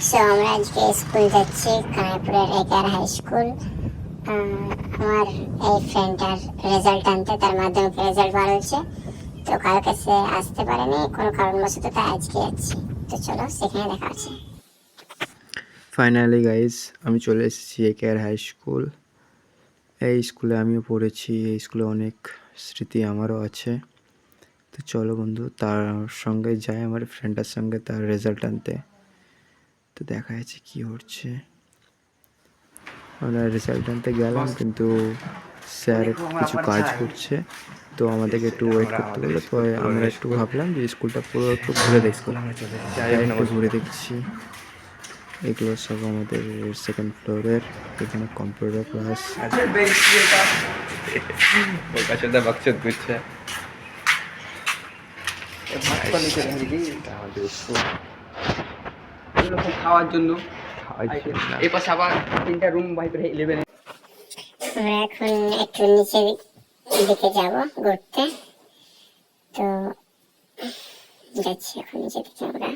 So আমরা আজকে school যাচ্ছি, কানাইপুরের একেআর হাই স্কুল। আমার এই ফ্রেন্ডটার রেজাল্ট আনতে, তার মাধ্যমিক রেজাল্ট বার হয়েছে, তো কালকে সে আসতে পারেনি কোনো কারণবশত, তাই আজকে যাচ্ছি। তো চলো সেখানে দেখা আছে। ফাইনালি গাইস, আমি চলে এসেছি একেআর হাই স্কুল। এই স্কুলে আমিও পড়েছি, এই স্কুলে অনেক স্মৃতি আমারও আছে। তো চলো বন্ধু, তার সঙ্গে যাই আমার ফ্রেন্ডের সঙ্গে তার রেজাল্ট আনতে। তো দেখা যাচ্ছে কী হচ্ছে। আমরা রেজাল্ট আনতে গেলাম, কিন্তু স্যার কিছু কাজ করছে, তো আমাদেরকে একটু ওয়েট করতে বললো। তো আমরা একটু ভাবলাম যে স্কুলটা পুরো একটু ঘুরে দেখবো, তাই একটু ঘুরে দেখছি। এগুলো সব আমাদের সেকেন্ড ফ্লোরের, এখানে কম্পিউটার ক্লাস। খাওয়ার জন্য এই পাশে আবার 3টা রুম বাইরে 11। আমরা এখন একটু নিচের দিকে যাব ঘুরতে, তো যাচ্ছি এখন নিচের দিকে আমরা।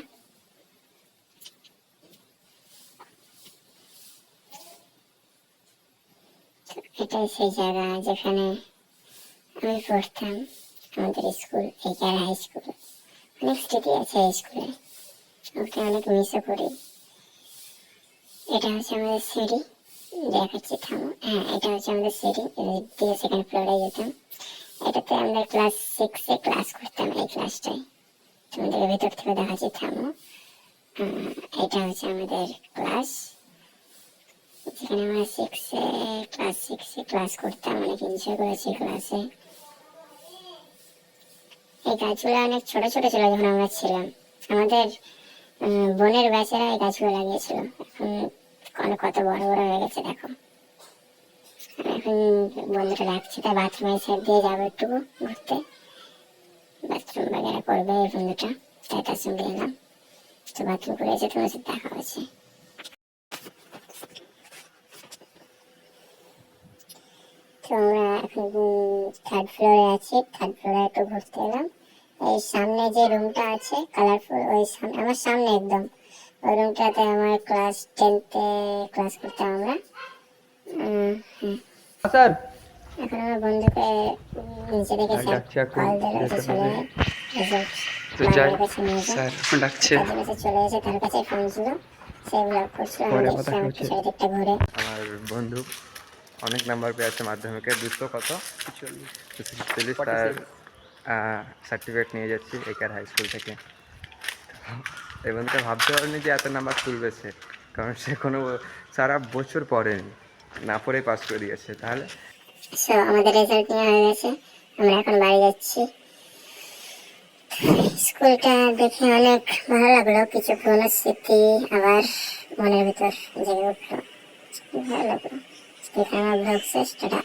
এটাই সেই জায়গা যেখানে আমি পড়তাম, আমাদের স্কুল একেআর হাই স্কুল। অনেক স্মৃতি আছে এই স্কুলে, ওকে অনেক মিসও করি। এটা হচ্ছে আমাদের সিঁড়ি, দেখাচ্ছি থামো। হ্যাঁ, এটা হচ্ছে আমাদের সিঁড়ি, এদিক দিয়ে সেকেন্ড ফ্লোরে যেতাম। এটাতে আমরা ক্লাস 6-এ ক্লাস করতাম, এই ক্লাসটাই তোমাদের ভিতর থেকে দেখাচ্ছি থামো। এটা হচ্ছে আমাদের ক্লাস, যেখানে আমরা ক্লাস 6-এ ক্লাস করতাম, অনেক এনজয় করেছি ক্লাসে। এই গাছগুলো অনেক ছোট ছোট ছিল যখন আমরা ছিলাম, আমাদের বোনের ব্যাচেরা এই গাছগুলো লাগিয়েছিল। এখন কত বড় বড় হয়ে গেছে দেখো। এখন বন্ধুটা ডাকছে, তাই বাথরুমের সাইড দিয়ে যাবো একটু ঘুরতে, বাথরুম বাগেরা করবে এই বন্ধুটা, তাই তার সঙ্গে এলাম। তো বাথরুম করে এসে তোমার সাথে দেখা হয়েছে। তো আমরা এখন থার্ড ফ্লোরে আছি, থার্ড ফ্লোরে একটু ঘুরতে এলাম। এই সামনে যে রুমটা আছে কালারফুল, ওই সামনে আমার সামনে একদম ওই রুমটাতে আমার ক্লাস 10-এ ক্লাস করতাম আমরা। স্যার এখন আমার বন্ধুকে নিচে দেখে স্যার কল দিল যে চলে রেজাল্ট কাছে নিয়ে যায়। এখন ডাকছে। তার কাছে চলে এসে তার কাছে ফোন ছিল, সে ব্লগ করছিল, আমি দেখছিলাম একটু চারিদিকটা ঘুরে। আমার বন্ধু অনেক নাম্বার পেয়েছে মাধ্যমিকে, 200 কত 240, তার সার্টিফিকেট নিয়ে যাচ্ছি একেআর হাই স্কুল থেকে। এই বন্ধুটা ভাবতে পারেনি যে এত নাম্বার তুলবে সে, কারণ সে কোনো সারা বছর পড়েনি, না পড়েই পাস করে দিয়েছে। তাহলে সো আমাদের রেজাল্ট নিয়ে হয়ে গেছে, আমরা এখন বাড়ি যাচ্ছি। স্কুলটা দেখে অনেক ভালো লাগলো, কিছু পুরোনো স্মৃতি আবার মনের ভিতর জেগে উঠলো, ভালো লাগলো। এখানে আমার ব্লগ শেষ, টাটা।